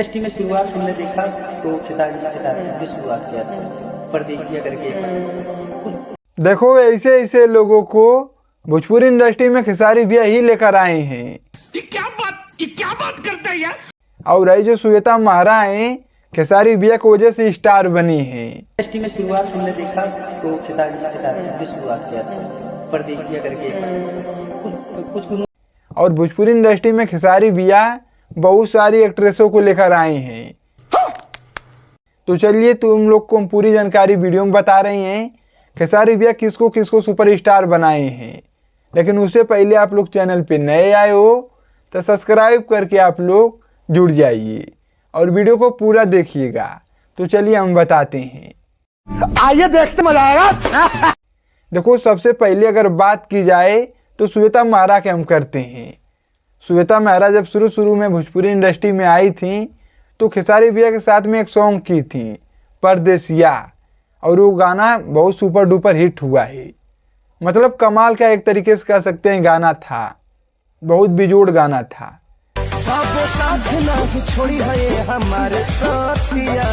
Industry में शुरुआत हमने देखा तो खेसारी के साथ भी शुरुआत किया था परदेसिया करके। देखो ऐसे ऐसे लोगों को भोजपुरी इंडस्ट्री में खेसारी भैया ही लेकर आए हैं। ये क्या बात करता है यार। और ये जो श्वेता महारा है खेसारी भैया की वजह से स्टार बनी है। इंडस्ट्री में शुरुआत हमने देखा तो खेसारी के साथ भी शुरुआत किया था परदेसिया करके कुछ। और भोजपुरी इंडस्ट्री में खेसारी भैया बहुत सारी एक्ट्रेसों को लेकर आए हैं। तो चलिए तुम लोग को हम पूरी जानकारी वीडियो में बता रहे हैं खेसारी भैया किसको किसको सुपरस्टार बनाए हैं। लेकिन उससे पहले आप लोग चैनल पे नए आए हो तो सब्सक्राइब करके आप लोग जुड़ जाइए और वीडियो को पूरा देखिएगा। तो चलिए हम बताते हैं, आइए देखते मजा आएगा। देखो सबसे पहले अगर बात की जाए तो श्वेता महारा के हम करते हैं। श्वेता महारा जब शुरू में भोजपुरी इंडस्ट्री में आई थी तो खेसारी भैया के साथ में एक सॉन्ग की थी परदेसिया, और वो गाना बहुत सुपर डुपर हिट हुआ है। मतलब कमाल का एक तरीके से कह सकते हैं गाना था, बहुत बेजोड़ गाना था। साथ ना छोड़ी है हमारे साथिया।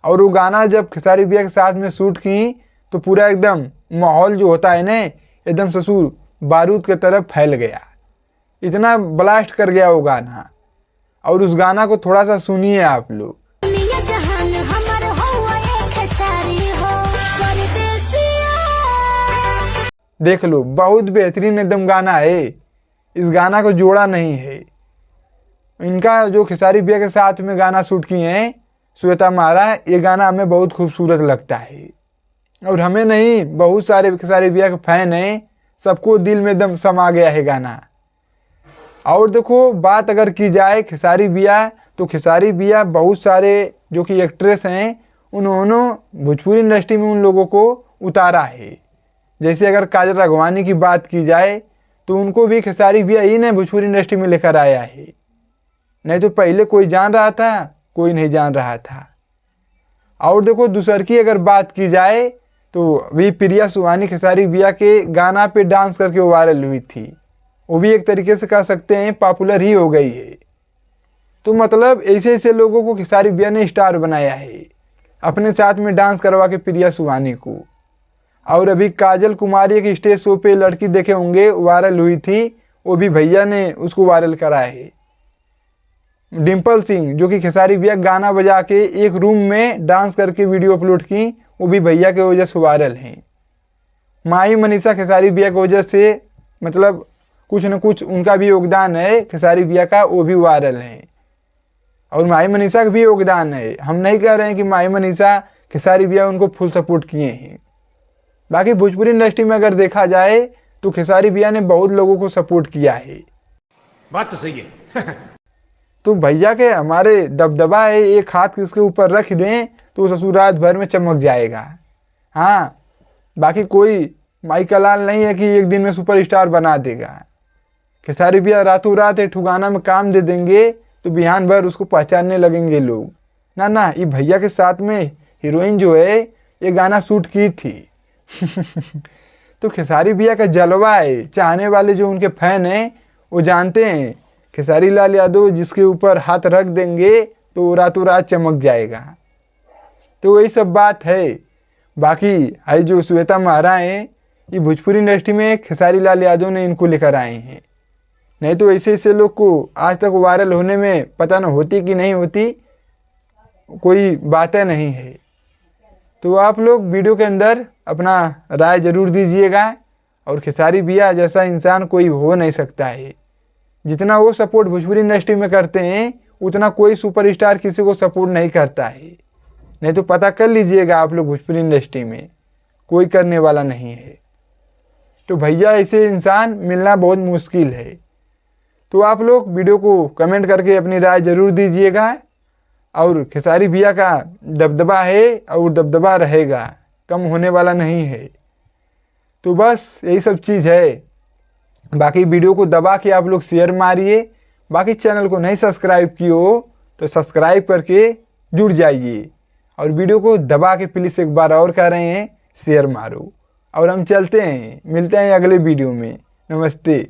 और वो गाना जब खेसारी भैया के साथ में शूट की तो पूरा एकदम माहौल जो होता है ना एकदम ससुर बारूद के तरफ फैल गया, इतना ब्लास्ट कर गया वो गाना। और उस गाना को थोड़ा सा सुनिए आप लोग। देख लो बहुत बेहतरीन एकदम गाना है, इस गाना को जोड़ा नहीं है। इनका जो खेसारी भैया के साथ में गाना शूट किए हैं श्वेता महारा, ये गाना हमें बहुत खूबसूरत लगता है। और हमें नहीं, बहुत सारे खेसारी भैया के फैन हैं, सबको दिल में एकदम समा गया है गाना। और देखो बात अगर की जाए खेसारी भैया, तो खेसारी भैया बहुत सारे जो कि एक्ट्रेस हैं उन्होंने भोजपुरी इंडस्ट्री में उन लोगों को उतारा है। जैसे अगर काजल राघवानी की बात की जाए तो उनको भी खेसारी भैया ही ने भोजपुरी इंडस्ट्री में लेकर आया है। नहीं तो पहले कोई जान रहा था, कोई नहीं जान रहा था। और देखो दूसर की अगर बात की जाए तो अभी प्रिया सुहानी खेसारी भैया के गाना पे डांस करके वायरल हुई थी, वो भी एक तरीके से कह सकते हैं पॉपुलर ही हो गई है। तो मतलब ऐसे ऐसे लोगों को खेसारी भैया ने स्टार बनाया है, अपने साथ में डांस करवा के प्रिया सुहानी को। और अभी काजल कुमारी के स्टेज शो पे लड़की देखे होंगे वायरल हुई थी, वो भी भैया ने उसको वायरल कराया है। डिम्पल सिंह जो कि खेसारी भैया गाना बजा के एक रूम में डांस करके वीडियो अपलोड की, वो भी भैया के वजह से वायरल हैं। माही मनीषा खेसारी भैया की वजह से मतलब कुछ न कुछ उनका भी योगदान है खेसारी भैया का, वो भी वायरल है। और माही मनीषा का भी योगदान है, हम नहीं कह रहे हैं कि माही मनीषा खेसारी भैया उनको फुल सपोर्ट किए हैं। बाकी भोजपुरी इंडस्ट्री में अगर देखा जाए तो खेसारी भैया ने बहुत लोगों को सपोर्ट किया है। बात तो सही है। तो भैया के हमारे दबदबा है, एक हाथ किसके ऊपर रख दें तो ससुर रात भर में चमक जाएगा। हाँ, बाकी कोई माइकल लाल नहीं है कि एक दिन में सुपरस्टार बना देगा। खेसारी भैया रातों रात एक ठुगाना में काम दे देंगे तो बिहान भर उसको पहचानने लगेंगे लोग। ना ना, ये भैया के साथ में हीरोइन जो है ये गाना शूट की थी। तो खेसारी भैया का जलवा है, चाहने वाले जो उनके फैन हैं वो जानते हैं खेसारी लाल यादव जिसके ऊपर हाथ रख देंगे तो रातों रात चमक जाएगा। तो वही सब बात है। बाकी है जो श्वेता महारा हैं, ये भोजपुरी इंडस्ट्री में खेसारी लाल यादव ने इनको लेकर आए हैं। नहीं तो ऐसे ऐसे लोग को आज तक वायरल होने में पता न होती कि नहीं होती, कोई बातें नहीं है। तो आप लोग वीडियो के अंदर अपना राय ज़रूर दीजिएगा। और खेसारी भैया जैसा इंसान कोई हो नहीं सकता है। जितना वो सपोर्ट भोजपुरी इंडस्ट्री में करते हैं उतना कोई सुपरस्टार किसी को सपोर्ट नहीं करता है। नहीं तो पता कर लीजिएगा आप लोग, भोजपुरी इंडस्ट्री में कोई करने वाला नहीं है। तो भैया ऐसे इंसान मिलना बहुत मुश्किल है। तो आप लोग वीडियो को कमेंट करके अपनी राय ज़रूर दीजिएगा। और खेसारी भैया का दबदबा है और दबदबा रहेगा, कम होने वाला नहीं है। तो बस यही सब चीज़ है। बाकी वीडियो को दबा के आप लोग शेयर मारिए। बाकी चैनल को नहीं सब्सक्राइब किए हो तो सब्सक्राइब करके जुड़ जाइए। और वीडियो को दबा के प्लीज़ एक बार और कह रहे हैं शेयर मारो। और हम चलते हैं, मिलते हैं अगले वीडियो में। नमस्ते।